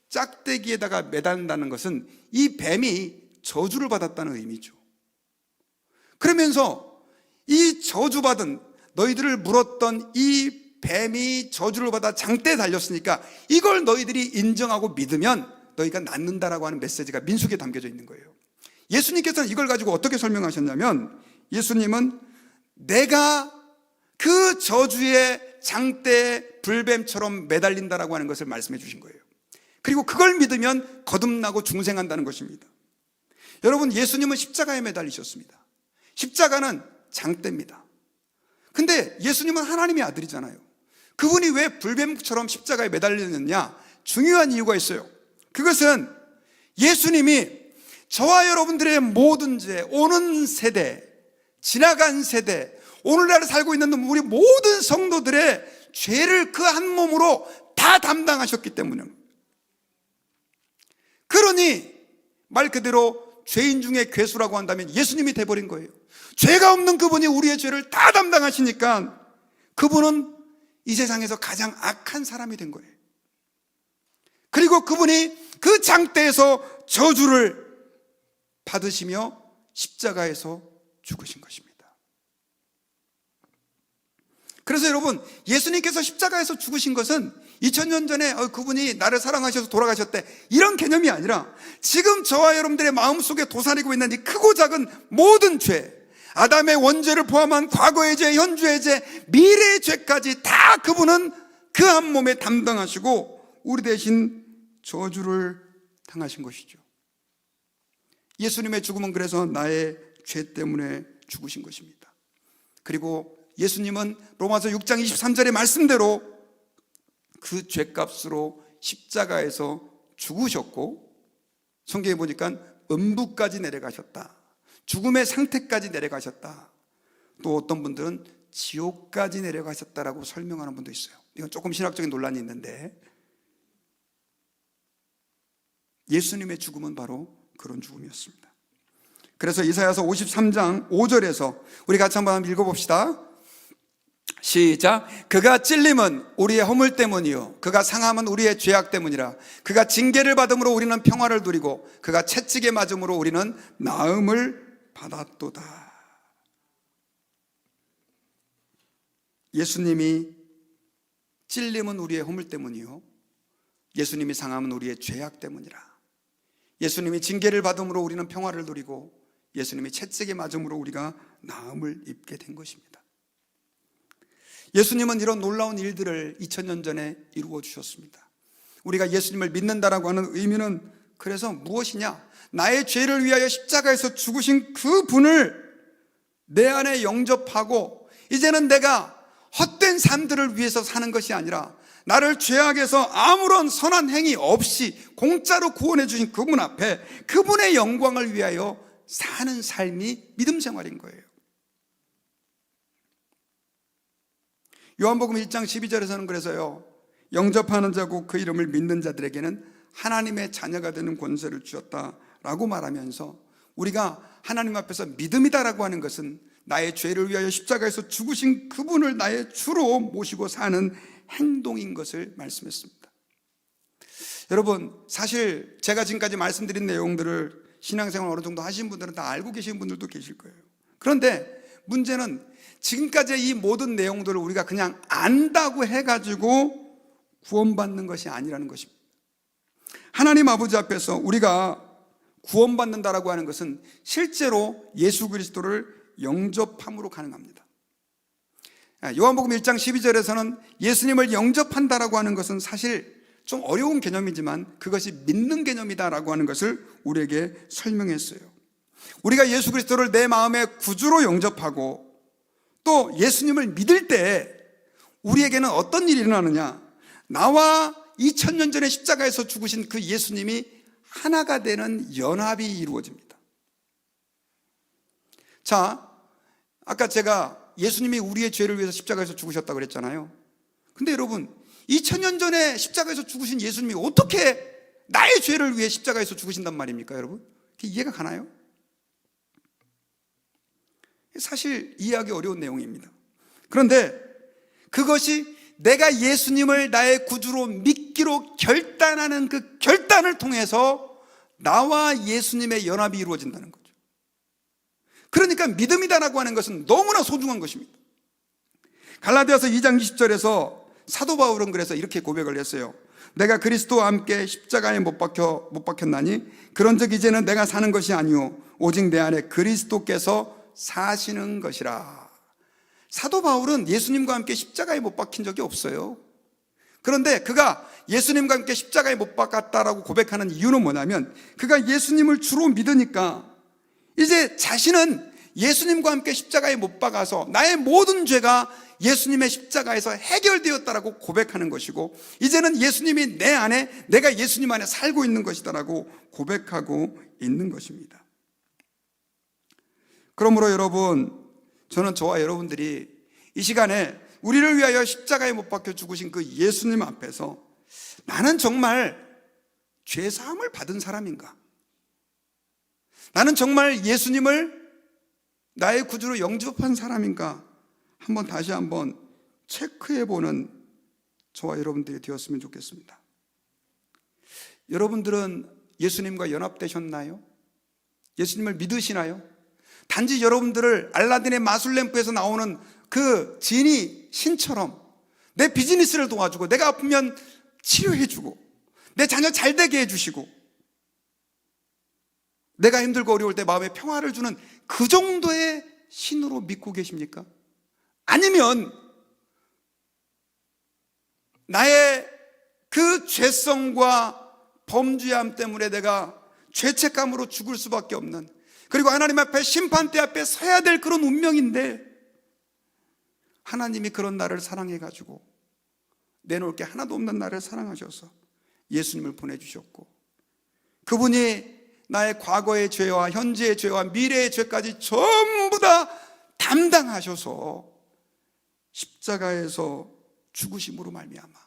짝대기에다가 매단다는 것은 이 뱀이 저주를 받았다는 의미죠. 그러면서 이 저주받은, 너희들을 물었던 이 뱀이 저주를 받아 장대에 달렸으니까 이걸 너희들이 인정하고 믿으면 너희가 낫는다라고 하는 메시지가 민수기에 담겨져 있는 거예요. 예수님께서는 이걸 가지고 어떻게 설명하셨냐면, 예수님은 내가 그 저주의 장대에 불뱀처럼 매달린다라고 하는 것을 말씀해 주신 거예요. 그리고 그걸 믿으면 거듭나고 중생한다는 것입니다. 여러분, 예수님은 십자가에 매달리셨습니다. 십자가는 장대입니다. 근데 예수님은 하나님의 아들이잖아요. 그분이 왜 불뱀처럼 십자가에 매달리느냐? 중요한 이유가 있어요. 그것은 예수님이 저와 여러분들의 모든 죄, 오는 세대, 지나간 세대, 오늘날 살고 있는 우리 모든 성도들의 죄를 그 한 몸으로 다 담당하셨기 때문입니다. 그러니 말 그대로 죄인 중에 괴수라고 한다면 예수님이 돼버린 거예요. 죄가 없는 그분이 우리의 죄를 다 담당하시니까 그분은 이 세상에서 가장 악한 사람이 된 거예요. 그리고 그분이 그 장대에서 저주를 받으시며 십자가에서 죽으신 것입니다. 그래서 여러분, 예수님께서 십자가에서 죽으신 것은 2000년 전에 그분이 나를 사랑하셔서 돌아가셨대, 이런 개념이 아니라 지금 저와 여러분들의 마음속에 도사리고 있는 이 크고 작은 모든 죄, 아담의 원죄를 포함한 과거의 죄, 현주의 죄, 미래의 죄까지 다 그분은 그 한 몸에 담당하시고 우리 대신 저주를 당하신 것이죠. 예수님의 죽음은 그래서 나의 죄 때문에 죽으신 것입니다. 그리고 예수님은 로마서 6장 23절의 말씀대로 그 죄값으로 십자가에서 죽으셨고, 성경에 보니까 음부까지 내려가셨다, 죽음의 상태까지 내려가셨다, 또 어떤 분들은 지옥까지 내려가셨다라고 설명하는 분도 있어요. 이건 조금 신학적인 논란이 있는데, 예수님의 죽음은 바로 그런 죽음이었습니다. 그래서 이사야서 53장 5절에서 우리 같이 한번 읽어봅시다. 시작. 그가 찔림은 우리의 허물 때문이요 그가 상함은 우리의 죄악 때문이라. 그가 징계를 받음으로 우리는 평화를 누리고 그가 채찍에 맞음으로 우리는 나음을 받았도다. 예수님이 찔림은 우리의 허물 때문이요 예수님이 상함은 우리의 죄악 때문이라. 예수님이 징계를 받음으로 우리는 평화를 누리고 예수님이 채찍에 맞음으로 우리가 나음을 입게 된 것입니다. 예수님은 이런 놀라운 일들을 2000년 전에 이루어 주셨습니다. 우리가 예수님을 믿는다라고 하는 의미는 그래서 무엇이냐? 나의 죄를 위하여 십자가에서 죽으신 그 분을 내 안에 영접하고 이제는 내가 헛된 삶들을 위해서 사는 것이 아니라 나를 죄악에서 아무런 선한 행위 없이 공짜로 구원해 주신 그분 앞에 그분의 영광을 위하여 사는 삶이 믿음 생활인 거예요. 요한복음 1장 12절에서는 그래서요, 영접하는 자고 그 이름을 믿는 자들에게는 하나님의 자녀가 되는 권세를 주었다라고 말하면서 우리가 하나님 앞에서 믿음이다라고 하는 것은 나의 죄를 위하여 십자가에서 죽으신 그분을 나의 주로 모시고 사는 행동인 것을 말씀했습니다. 여러분, 사실 제가 지금까지 말씀드린 내용들을 신앙생활 어느 정도 하신 분들은 다 알고 계신 분들도 계실 거예요. 그런데 문제는 지금까지 이 모든 내용들을 우리가 그냥 안다고 해가지고 구원받는 것이 아니라는 것입니다. 하나님 아버지 앞에서 우리가 구원받는다라고 하는 것은 실제로 예수 그리스도를 영접함으로 가능합니다. 요한복음 1장 12절에서는 예수님을 영접한다라고 하는 것은 사실 좀 어려운 개념이지만 그것이 믿는 개념이다라고 하는 것을 우리에게 설명했어요. 우리가 예수 그리스도를 내 마음의 구주로 영접하고 또 예수님을 믿을 때 우리에게는 어떤 일이 일어나느냐, 나와 2000년 전에 십자가에서 죽으신 그 예수님이 하나가 되는 연합이 이루어집니다. 자, 아까 제가 예수님이 우리의 죄를 위해서 십자가에서 죽으셨다고 그랬잖아요. 근데 여러분, 2000년 전에 십자가에서 죽으신 예수님이 어떻게 나의 죄를 위해 십자가에서 죽으신단 말입니까, 여러분? 이해가 가나요? 사실 이해하기 어려운 내용입니다. 그런데 그것이 내가 예수님을 나의 구주로 믿기로 결단하는 그 결단을 통해서 나와 예수님의 연합이 이루어진다는 거죠. 그러니까 믿음이다라고 하는 것은 너무나 소중한 것입니다. 갈라디아서 2장 20절에서 사도 바울은 그래서 이렇게 고백을 했어요. 내가 그리스도와 함께 십자가에 못 박혔나니 그런즉 이제는 내가 사는 것이 아니요 오직 내 안에 그리스도께서 사시는 것이라. 사도 바울은 예수님과 함께 십자가에 못 박힌 적이 없어요. 그런데 그가 예수님과 함께 십자가에 못 박았다라고 고백하는 이유는 뭐냐면 그가 예수님을 주로 믿으니까 이제 자신은 예수님과 함께 십자가에 못 박아서 나의 모든 죄가 예수님의 십자가에서 해결되었다라고 고백하는 것이고 이제는 예수님이 내 안에, 내가 예수님 안에 살고 있는 것이다라고 고백하고 있는 것입니다. 그러므로 여러분, 저는 저와 여러분들이 이 시간에 우리를 위하여 십자가에 못 박혀 죽으신 그 예수님 앞에서 나는 정말 죄사함을 받은 사람인가? 나는 정말 예수님을 나의 구주로 영접한 사람인가? 다시 한번 체크해보는 저와 여러분들이 되었으면 좋겠습니다. 여러분들은 예수님과 연합되셨나요? 예수님을 믿으시나요? 단지 여러분들을 알라딘의 마술램프에서 나오는 그 지니 신처럼 내 비즈니스를 도와주고 내가 아프면 치료해주고 내 자녀 잘 되게 해주시고 내가 힘들고 어려울 때 마음에 평화를 주는 그 정도의 신으로 믿고 계십니까? 아니면 나의 그 죄성과 범죄함 때문에 내가 죄책감으로 죽을 수밖에 없는, 그리고 하나님 앞에 심판대 앞에 서야 될 그런 운명인데 하나님이 그런 나를 사랑해가지고 내놓을 게 하나도 없는 나를 사랑하셔서 예수님을 보내주셨고 그분이 나의 과거의 죄와 현재의 죄와 미래의 죄까지 전부 다 담당하셔서 십자가에서 죽으심으로 말미암아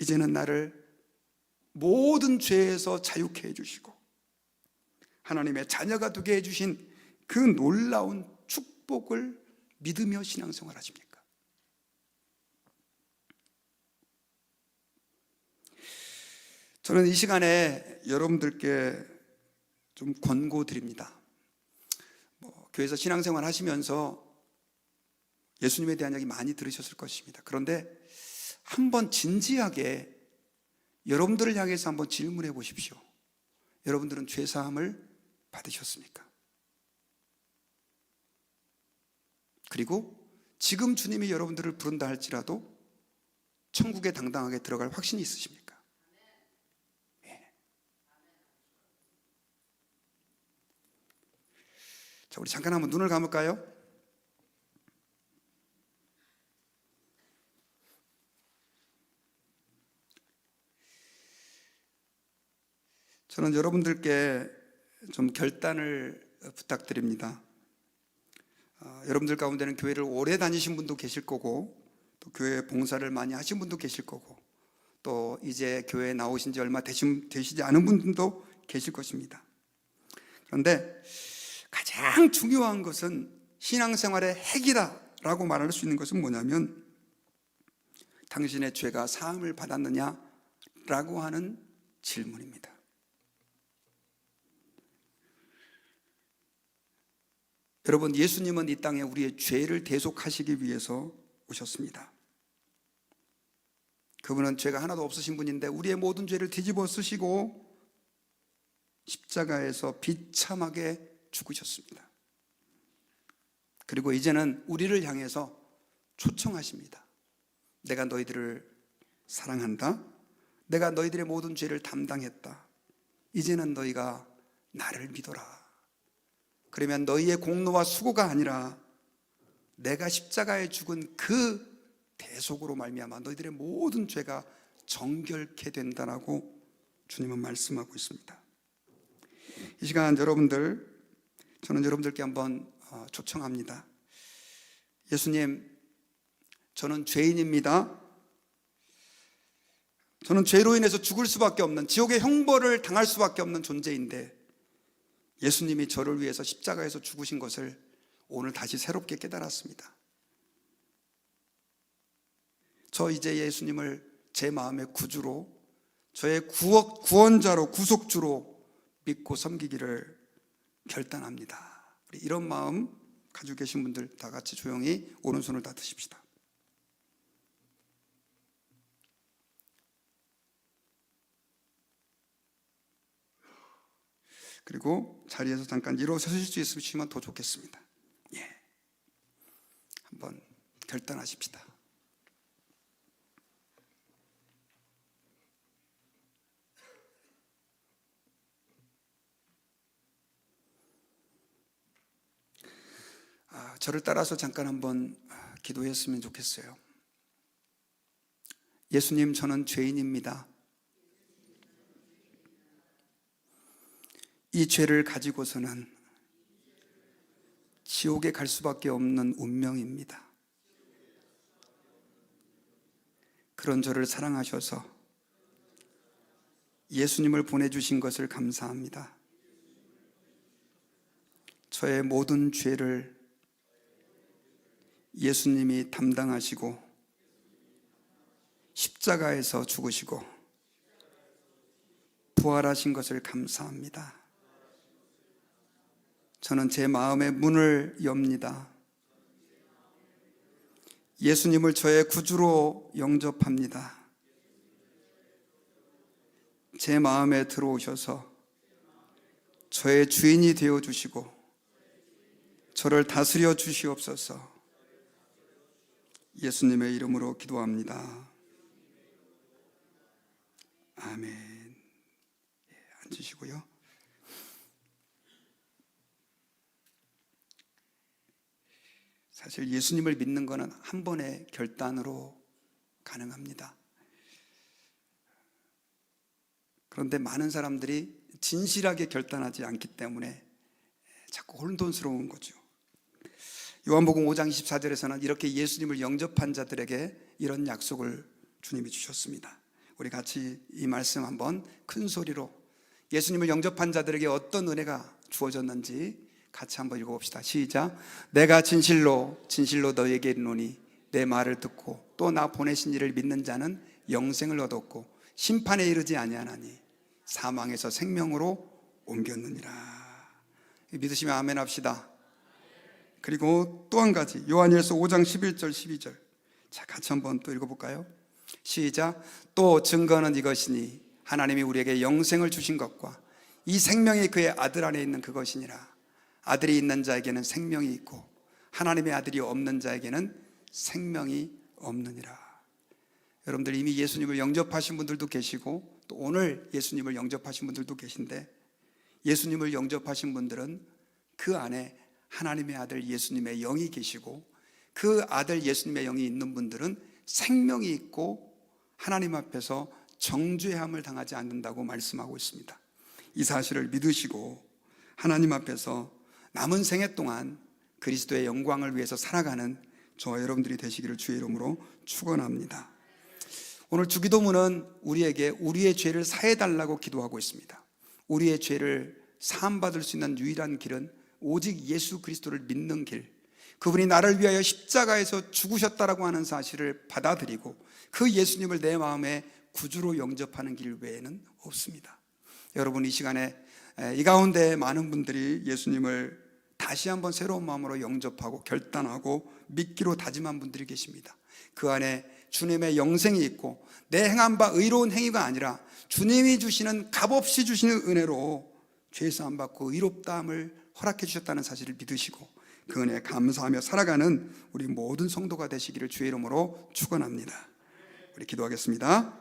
이제는 나를 모든 죄에서 자유케 해주시고 하나님의 자녀가 되게 해주신 그 놀라운 축복을 믿으며 신앙생활 하십니까? 저는 이 시간에 여러분들께 좀 권고드립니다. 교회에서 신앙생활 하시면서 예수님에 대한 이야기 많이 들으셨을 것입니다. 그런데 한번 진지하게 여러분들을 향해서 한번 질문해 보십시오. 여러분들은 죄사함을 받으셨습니까? 그리고 지금 주님이 여러분들을 부른다 할지라도 천국에 당당하게 들어갈 확신이 있으십니까? 네. 자, 우리 잠깐 한번 눈을 감을까요? 저는 여러분들께 좀 결단을 부탁드립니다. 여러분들 가운데는 교회를 오래 다니신 분도 계실 거고 또 교회 봉사를 많이 하신 분도 계실 거고 또 이제 교회에 나오신 지 얼마 되시지 않은 분들도 계실 것입니다. 그런데 가장 중요한 것은 신앙생활의 핵이다라고 말할 수 있는 것은 뭐냐면 당신의 죄가 사함을 받았느냐라고 하는 질문입니다. 여러분, 예수님은 이 땅에 우리의 죄를 대속하시기 위해서 오셨습니다. 그분은 죄가 하나도 없으신 분인데 우리의 모든 죄를 뒤집어 쓰시고 십자가에서 비참하게 죽으셨습니다. 그리고 이제는 우리를 향해서 초청하십니다. 내가 너희들을 사랑한다. 내가 너희들의 모든 죄를 담당했다. 이제는 너희가 나를 믿어라. 그러면 너희의 공로와 수고가 아니라 내가 십자가에 죽은 그 대속으로 말미암아 너희들의 모든 죄가 정결케 된다라고 주님은 말씀하고 있습니다. 이 시간 저는 여러분들께 한번 초청합니다. 예수님, 저는 죄인입니다. 저는 죄로 인해서 죽을 수밖에 없는, 지옥의 형벌을 당할 수밖에 없는 존재인데 예수님이 저를 위해서 십자가에서 죽으신 것을 오늘 다시 새롭게 깨달았습니다. 저 이제 예수님을 제 마음의 구주로, 저의 구원자로, 구속주로 믿고 섬기기를 결단합니다. 우리 이런 마음 가지고 계신 분들 다 같이 조용히 오른손을 다 드십시다. 그리고 자리에서 잠깐 일어서실 수 있으시면 더 좋겠습니다. 한번 결단하십시다. 저를 따라서 잠깐 한번 기도했으면 좋겠어요. 예수님, 저는 죄인입니다. 이 죄를 가지고서는 지옥에 갈 수밖에 없는 운명입니다. 그런 저를 사랑하셔서 예수님을 보내주신 것을 감사합니다. 저의 모든 죄를 예수님이 담당하시고 십자가에서 죽으시고 부활하신 것을 감사합니다. 저는 제 마음의 문을 엽니다. 예수님을 저의 구주로 영접합니다. 제 마음에 들어오셔서 저의 주인이 되어주시고 저를 다스려 주시옵소서. 예수님의 이름으로 기도합니다. 아멘. 앉으시고요. 사실 예수님을 믿는 것은 한 번의 결단으로 가능합니다. 그런데 많은 사람들이 진실하게 결단하지 않기 때문에 자꾸 혼돈스러운 거죠. 요한복음 5장 24절에서는 이렇게 예수님을 영접한 자들에게 이런 약속을 주님이 주셨습니다. 우리 같이 이 말씀 한번 큰 소리로 예수님을 영접한 자들에게 어떤 은혜가 주어졌는지 같이 한번 읽어봅시다. 시작. 내가 진실로 너희에게 이르노니 내 말을 듣고 또 나 보내신 이를 믿는 자는 영생을 얻었고 심판에 이르지 아니하나니 사망에서 생명으로 옮겼느니라. 믿으시면 아멘 합시다. 그리고 또 한 가지, 요한일서 5장 11절 12절. 자, 같이 한번 또 읽어볼까요? 시작. 또 증거는 이것이니 하나님이 우리에게 영생을 주신 것과 이 생명이 그의 아들 안에 있는 그것이니라. 아들이 있는 자에게는 생명이 있고 하나님의 아들이 없는 자에게는 생명이 없느니라. 여러분들 이미 예수님을 영접하신 분들도 계시고 또 오늘 예수님을 영접하신 분들도 계신데, 예수님을 영접하신 분들은 그 안에 하나님의 아들 예수님의 영이 계시고 그 아들 예수님의 영이 있는 분들은 생명이 있고 하나님 앞에서 정죄함을 당하지 않는다고 말씀하고 있습니다. 이 사실을 믿으시고 하나님 앞에서 남은 생애 동안 그리스도의 영광을 위해서 살아가는 저와 여러분들이 되시기를 주의 이름으로 축원합니다. 오늘 주기도문은 우리에게 우리의 죄를 사해달라고 기도하고 있습니다. 우리의 죄를 사함받을 수 있는 유일한 길은 오직 예수 그리스도를 믿는 길, 그분이 나를 위하여 십자가에서 죽으셨다라고 하는 사실을 받아들이고 그 예수님을 내 마음에 구주로 영접하는 길 외에는 없습니다. 여러분, 이 시간에 이 가운데 많은 분들이 예수님을 다시 한번 새로운 마음으로 영접하고 결단하고 믿기로 다짐한 분들이 계십니다. 그 안에 주님의 영생이 있고 내 행한 바 의로운 행위가 아니라 주님이 주시는 값없이 주시는 은혜로 죄사함 받고 의롭다함을 허락해 주셨다는 사실을 믿으시고 그 은혜에 감사하며 살아가는 우리 모든 성도가 되시기를 주의 이름으로 축원합니다. 우리 기도하겠습니다.